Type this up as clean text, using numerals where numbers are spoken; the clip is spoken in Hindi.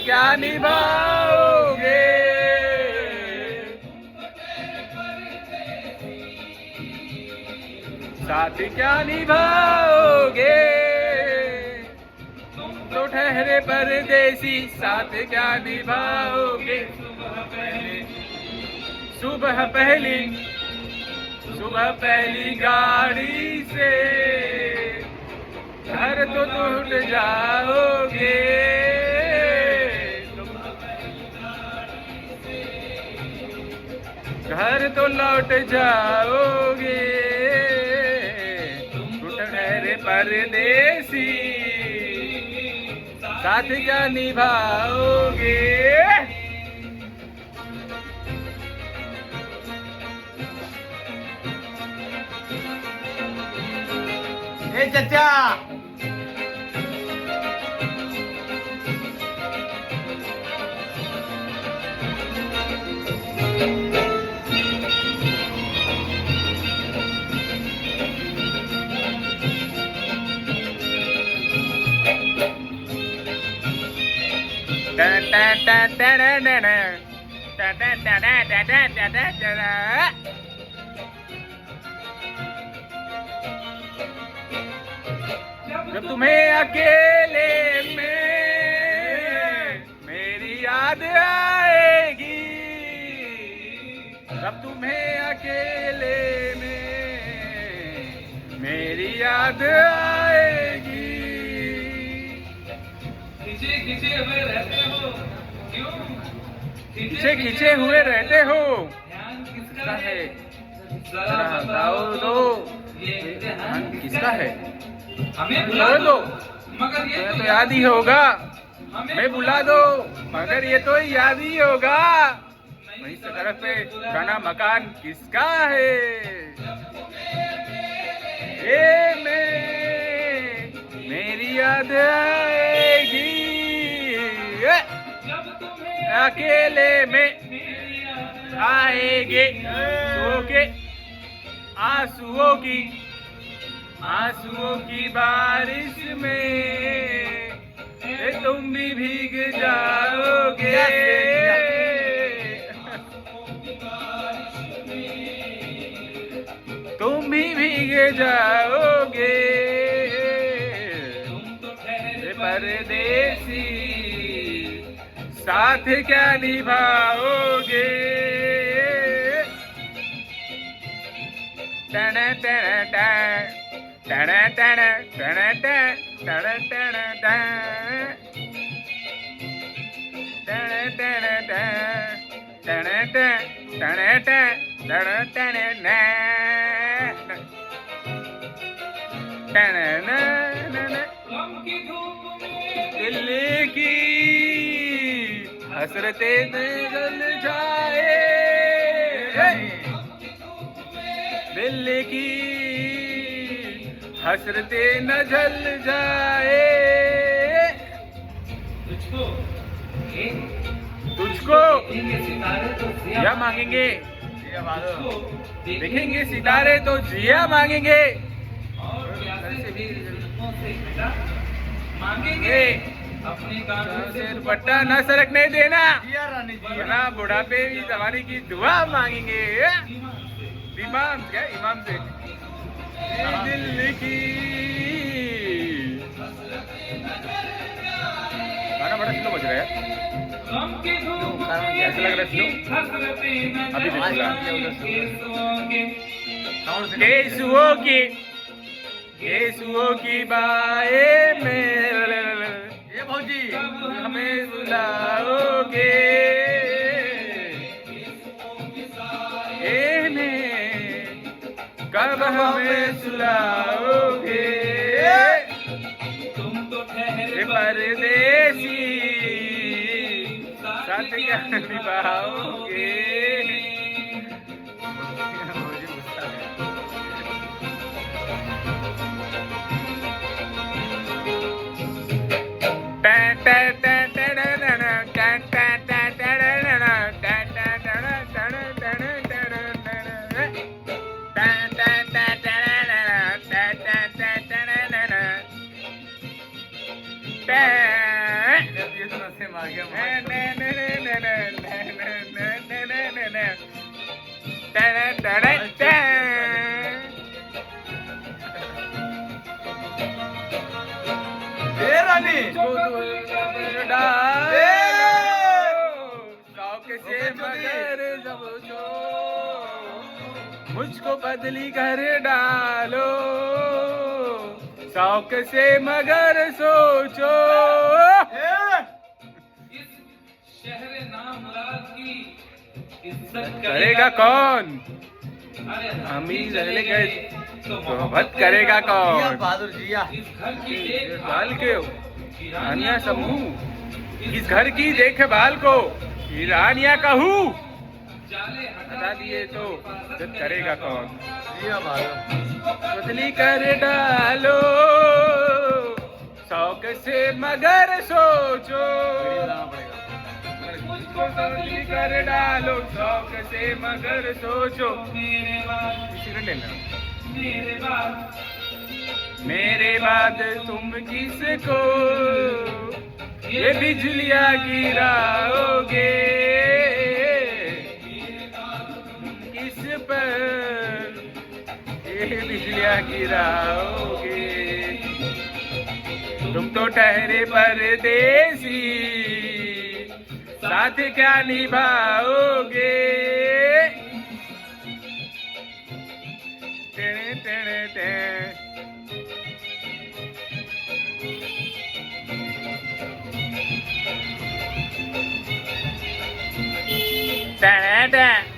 क्या निभाओगे? साथ क्या निभाओगे? तुम तो ठहरे परदेसी, साथ क्या निभाओगे? सुबह पहली गाड़ी से घर तो टूट जाओगे। घर तो लौट जाओगे। ठहरे परदेसी, साथ क्या निभाओगे? ए चचा, जब तुम्हें अकेले में मेरी याद आएगी, जब तुम्हें अकेले में मेरी याद आएगी। खींचे हुए रहते हो क्यों? खींचे हुए रहते हो, ध्यान किसका है? जरा बताओ तो, ये ध्यान किसका है? हमें बुला दो, मगर ये तो याद ही होगा। हमें बुला दो, मगर ये तो याद ही होगा। वहीं से तरफ पे गाना मकान किसका है? ये मेरी याद आएगी, अकेले में आएगे आंसुओं की बारिश में तुम भी भीग जाओगे। तुम भी भीग जाओगे। तुम तो ठहरे परदेसी, साथ क्या निभाओगे? टन टन टन टन टन टन टन टन दिल्ली की हसरतें जल जाए, दिल्ली की हसरतें न जल जाए। तुझको जिया मांगेंगे, देखेंगे सितारे तो जिया मांगेंगे, मांगेंगे अपने कानों से दुपट्टा न सरकने देना, वरना बुढ़ापे की जवानी की दुआ मांगेंगे। इमाम क्या इमाम से दिल की गाना बड़ा स्लो बज रहा है। ऐसा लग रहा है अभी केसुओं की बाए में ये भौजी हमें बुलाओगे। कब हमें सुलाओगे? तुम तो ठहरे परदेसी, साथ क्या निभाओगे? सिस्टम आ गया रानी शौक से मगर जब मुझको बदली कर डालो शौक से मगर सोचो इस शहर नामुराद की इज्जत करेगा कौन अरे हम ही चले गए तो मोहब्बत करेगा कौन बहादुर जिया इस घर की देखभाल के रानिया समूह इस घर की देखभाल को ईरानिया कहूँ जाले हटा दिए तो इज्जत करेगा कौन जिया बहादुर बदली कर डालो शौक से मगर सोचो मुझको बदली कर डालो शौक से मगर सोचो मेरे बाद तुम किसको ये बिजलियाँ गिराओगे किस पर ये बिजलियाँ गिराओगे तुम तो ठहरे परदेसी साथ क्या निभाओगे टेने टेने टेने टेने टेने